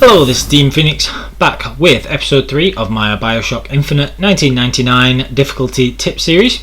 Hello, this is Dean Phoenix, back with episode 3 of my Bioshock Infinite 1999 difficulty tip series.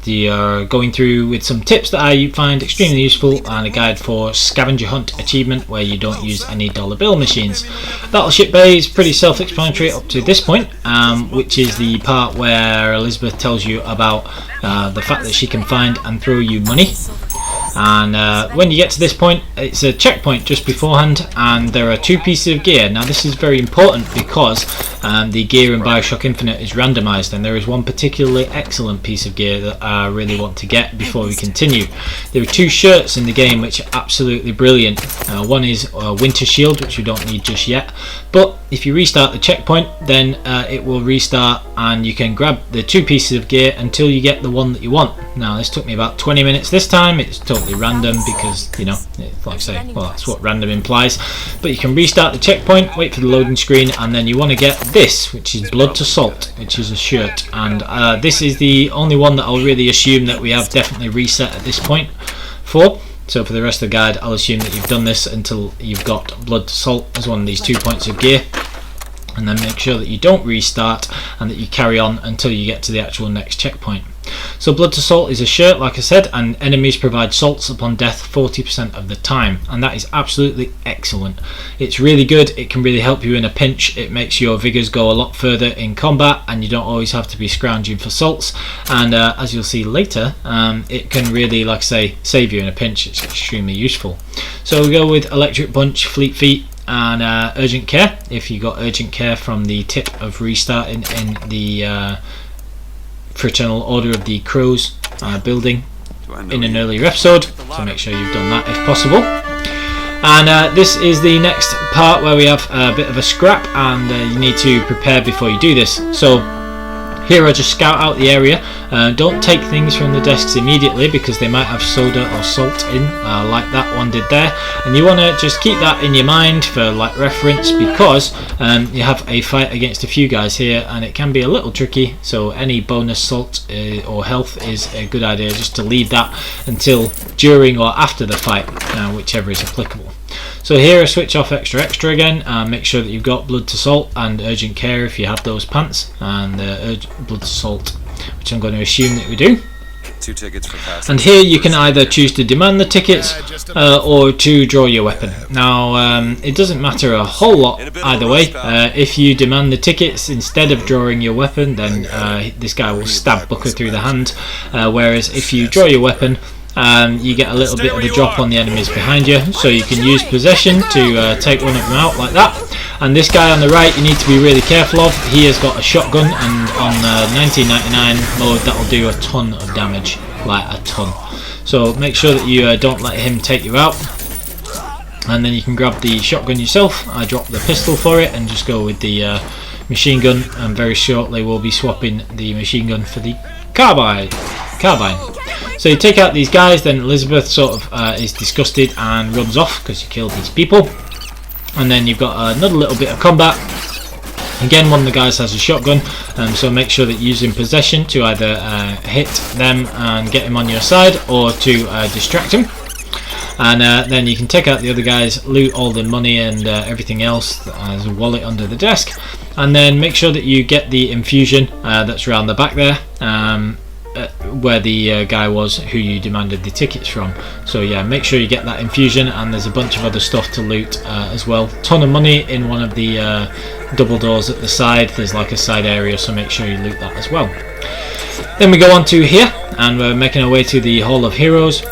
We are going through with some tips that I find extremely useful and a guide for scavenger hunt achievement where you don't use any dollar bill machines. Battleship Bay is pretty self-explanatory up to this point, which is the part where Elizabeth tells you about the fact that she can find and throw you money. And when you get to this point, it's a checkpoint just beforehand, and there are two pieces of gear. Now this is very important because the gear in Bioshock Infinite is randomised, and there is one particularly excellent piece of gear that I really want to get before we continue. There are two shirts in the game which are absolutely brilliant. One is a winter shield, which we don't need just yet, but if you restart the checkpoint, then it will restart and you can grab the two pieces of gear until you get the one that you want. Now this took me about 20 minutes this time. It's totally random because, you know, like I say, well, that's what random implies. But you can restart the checkpoint, wait for the loading screen, and then you want to get this, which is Blood to Salt, which is a shirt. And this is the only one that I'll really assume that we have definitely reset at this point for. So for the rest of the guide, I'll assume that you've done this until you've got Blood to Salt as one of these 2 points of gear. And then make sure that you don't restart and that you carry on until you get to the actual next checkpoint. So Blood to Salt is a shirt, like I said, and enemies provide salts upon death 40% of the time, and that is absolutely excellent. It's really good. It can really help you in a pinch. It makes your vigors go a lot further in combat, and you don't always have to be scrounging for salts. And as you'll see later, it can really, like I say, save you in a pinch. It's extremely useful. So we go with Electric Bunch, Fleet Feet, and Urgent Care. If you got Urgent Care from the tip of restarting in the fraternal order of the Crows building in an earlier episode, so make sure you've done that if possible. And this is the next part where we have a bit of a scrap, and you need to prepare before you do this. So here I just scout out the area. Don't take things from the desks immediately because they might have soda or salt in, like that one did there. And you want to just keep that in your mind for like reference, because you have a fight against a few guys here and it can be a little tricky. So any bonus salt or health is a good idea just to leave that until during or after the fight, whichever is applicable. So here I switch off extra again, and make sure that you've got Blood to Salt and Urgent Care if you have those pants, and Blood to Salt, which I'm going to assume that we do. 2 tickets for passing. And here you can either choose to demand the tickets or to draw your weapon. Now it doesn't matter a whole lot either way. If you demand the tickets instead of drawing your weapon, then this guy will stab Booker through the hand, whereas if you draw your weapon, you get a little bit of a drop on the enemies behind you, so you can use possession to take one of them out like that. And this guy on the right you need to be really careful of. He has got a shotgun, and on 1999 mode that'll do a ton of damage, like a ton. So make sure that you don't let him take you out, and then you can grab the shotgun yourself. I dropped the pistol for it and just go with the machine gun, and very shortly we'll be swapping the machine gun for the carbine. So you take out these guys, then Elizabeth sort of is disgusted and runs off because you killed these people. And then you've got another little bit of combat. Again, one of the guys has a shotgun, so make sure that you're using possession to either hit them and get him on your side, or to distract him. And then you can take out the other guys, loot all the money and everything else. There's a wallet under the desk, and then make sure that you get the infusion that's around the back there, where the guy was who you demanded the tickets from. So yeah, make sure you get that infusion, and there's a bunch of other stuff to loot as well. Ton of money in one of the double doors at the side. There's like a side area, so make sure you loot that as well. Then we go on to here, and we're making our way to the Hall of Heroes,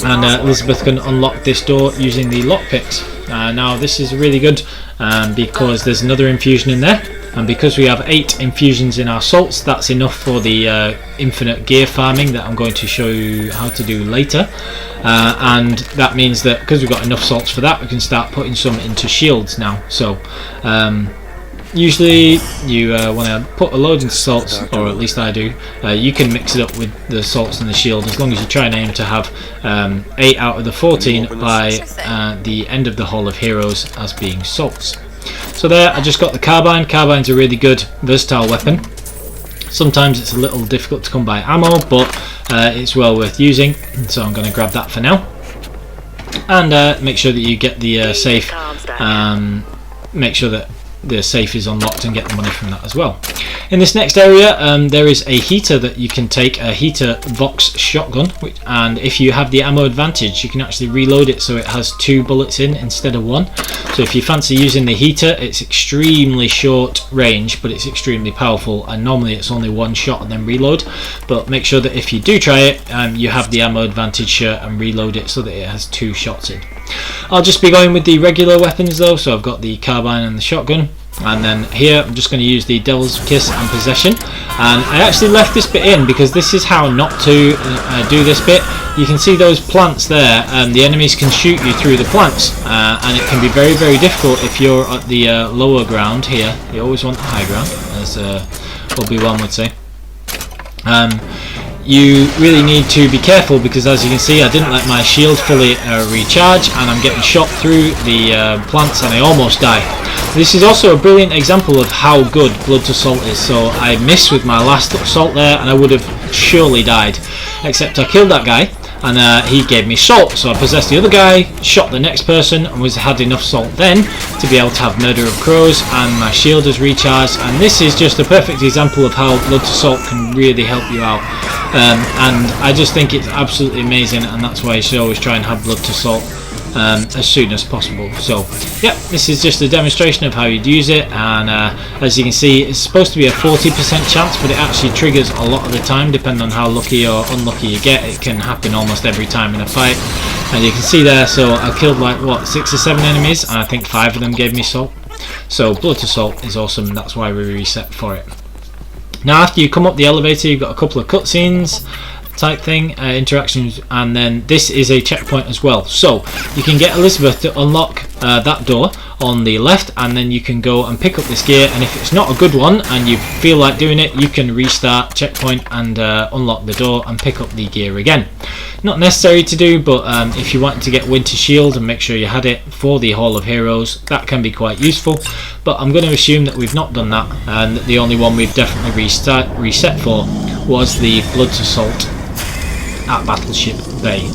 and Elizabeth can unlock this door using the lockpicks. Now this is really good because there's another infusion in there, and because we have 8 infusions in our salts, that's enough for the infinite gear farming that I'm going to show you how to do later. And that means that because we've got enough salts for that, we can start putting some into shields now. So usually you want to put a load into salts, or at least I do. You can mix it up with the salts and the shield, as long as you try and aim to have 8 out of the 14 by the end of the Hall of Heroes as being salts. So there, I just got the carbine. Carbine's a really good versatile weapon. Sometimes it's a little difficult to come by ammo, but it's well worth using, so I'm going to grab that for now. and make sure that you get the safe. Make sure that the safe is unlocked and get the money from that as well. In this next area, there is a heater that you can take, a heater Vox shotgun, and if you have the ammo advantage, you can actually reload it so it has 2 bullets in instead of 1. So if you fancy using the heater, it's extremely short range, but it's extremely powerful, and normally it's only 1 shot and then reload. But make sure that if you do try it, you have the ammo advantage and reload it so that it has 2 shots in. I'll just be going with the regular weapons though, so I've got the carbine and the shotgun. And then here I'm just going to use the Devil's Kiss and Possession, and I actually left this bit in because this is how not to do this bit. You can see those plants there, and the enemies can shoot you through the plants, and it can be very, very difficult if you're at the lower ground here. You always want the high ground, as Obi-Wan would say. You really need to be careful because, as you can see, I didn't let my shield fully recharge, and I'm getting shot through the plants and I almost die. This is also a brilliant example of how good Blood to Salt is. So I missed with my last assault there and I would have surely died, except I killed that guy and he gave me salt, so I possessed the other guy, shot the next person, and had enough salt then to be able to have Murder of Crows, and my shield is recharged. And this is just a perfect example of how Blood to Salt can really help you out, and I just think it's absolutely amazing, and that's why you should always try and have Blood to Salt as soon as possible. So yeah, this is just a demonstration of how you'd use it, and as you can see, it's supposed to be a 40% chance, but it actually triggers a lot of the time depending on how lucky or unlucky you get. It can happen almost every time in a fight, and you can see there, so I killed like what, 6 or 7 enemies, and I think 5 of them gave me salt. So Blood to Salt is awesome, and that's why we reset for it. Now after you come up the elevator, you've got a couple of cutscenes type thing, interactions, and then this is a checkpoint as well. So you can get Elizabeth to unlock that door on the left, and then you can go and pick up this gear, and if it's not a good one and you feel like doing it, you can restart checkpoint and unlock the door and pick up the gear again. Not necessary to do, but if you want to get Winter Shield and make sure you had it for the Hall of Heroes, that can be quite useful. But I'm going to assume that we've not done that, and that the only one we've definitely reset for was the Blood to Salt at Battleship Bay.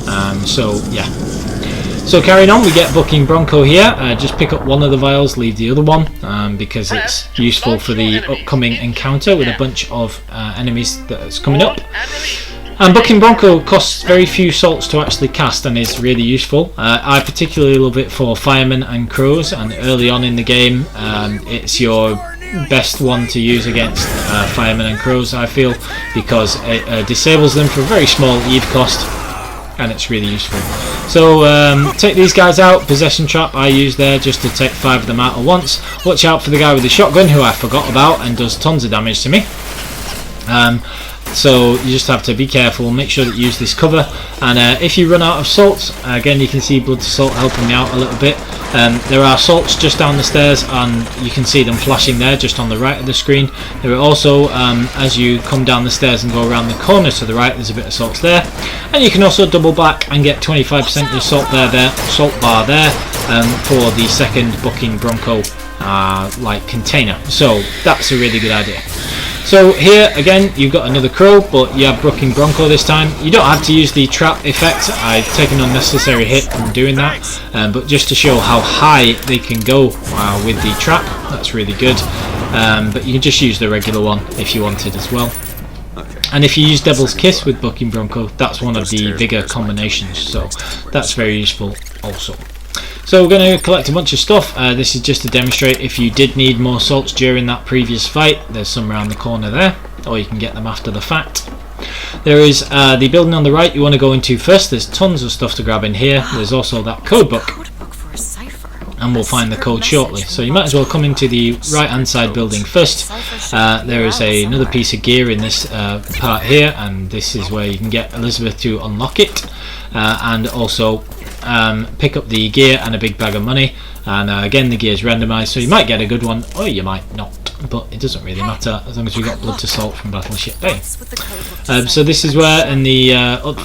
So yeah, so carrying on, we get Bucking Bronco here. Just pick up one of the vials, leave the other one, because it's useful for the upcoming encounter with a bunch of enemies that's coming up. And Bucking Bronco costs very few salts to actually cast and is really useful. I particularly love it for firemen and crows, and early on in the game it's your best one to use against firemen and crows, I feel, because it disables them for a very small EVE cost, and it's really useful. So take these guys out. Possession trap I use there just to take 5 of them out at once. Watch out for the guy with the shotgun, who I forgot about and does tons of damage to me. So you just have to be careful, make sure that you use this cover, and if you run out of salts, again you can see Blood to Salt helping me out a little bit. There are salts just down the stairs, and you can see them flashing there just on the right of the screen. There are also, as you come down the stairs and go around the corner to the right, there's a bit of salts there, and you can also double back and get 25% of your salt bar there for the second Bucking Bronco like container. So that's a really good idea. So here again you've got another crow, but you have Bucking Bronco this time. You don't have to use the trap effect. I've taken an unnecessary hit from doing that, but just to show how high they can go with the trap, that's really good. But you can just use the regular one if you wanted as well. And if you use Devil's Kiss with Bucking Bronco, that's one of the bigger combinations, so that's very useful also. So we're going to collect a bunch of stuff. This is just to demonstrate if you did need more salts during that previous fight. There's some around the corner there, or you can get them after the fact. There is the building on the right you want to go into first. There's tons of stuff to grab in here. There's also that code book, and we'll find the code shortly. So you might as well come into the right hand side building first. There is another piece of gear in this part here, and this is where you can get Elizabeth to unlock it, and also pick up the gear and a big bag of money. And again, the gear is randomized, so you might get a good one or you might not, but it doesn't really matter as long as we got Blood to Salt from Battleship Bay. So this is where, in the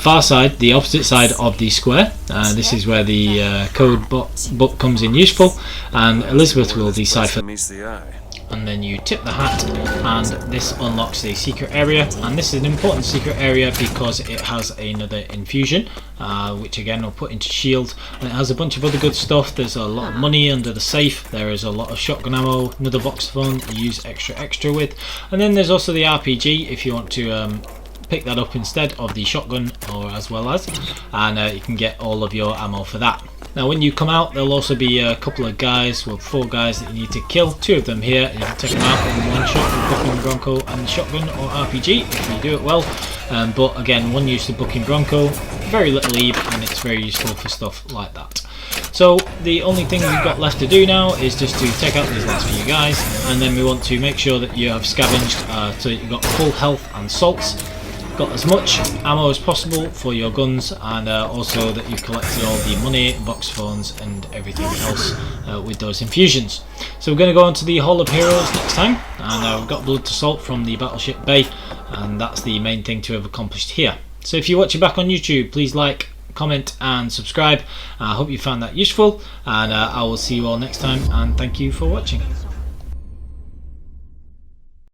far side, the opposite side of the square, this is where the code book comes in useful, and Elizabeth will decipher and then you tip the hat, and this unlocks a secret area. And this is an important secret area because it has another infusion, which again I'll put into shield, and it has a bunch of other good stuff. There's a lot of money under the safe, there is a lot of shotgun ammo, another box phone you use extra with, and then there's also the RPG if you want to pick that up instead of the shotgun, or as well as, and you can get all of your ammo for that. Now when you come out, there'll also be a couple of guys, well 4 guys that you need to kill. 2 of them here, you can take them out in one shot with Bucking Bronco and the shotgun or RPG if you do it well. But again, one use the Bucking Bronco, very little leave, and it's very useful for stuff like that. So the only thing we've got left to do now is just to take out these last few guys, and then we want to make sure that you have scavenged so that you've got full health and salts, got as much ammo as possible for your guns, and also that you've collected all the money, box phones and everything else with those infusions. So we're going to go on to the Hall of Heroes next time, and we've got Blood to Salt from the Battleship Bay, and that's the main thing to have accomplished here. So if you're watching back on YouTube, please like, comment and subscribe. I hope you found that useful, and I will see you all next time, and thank you for watching.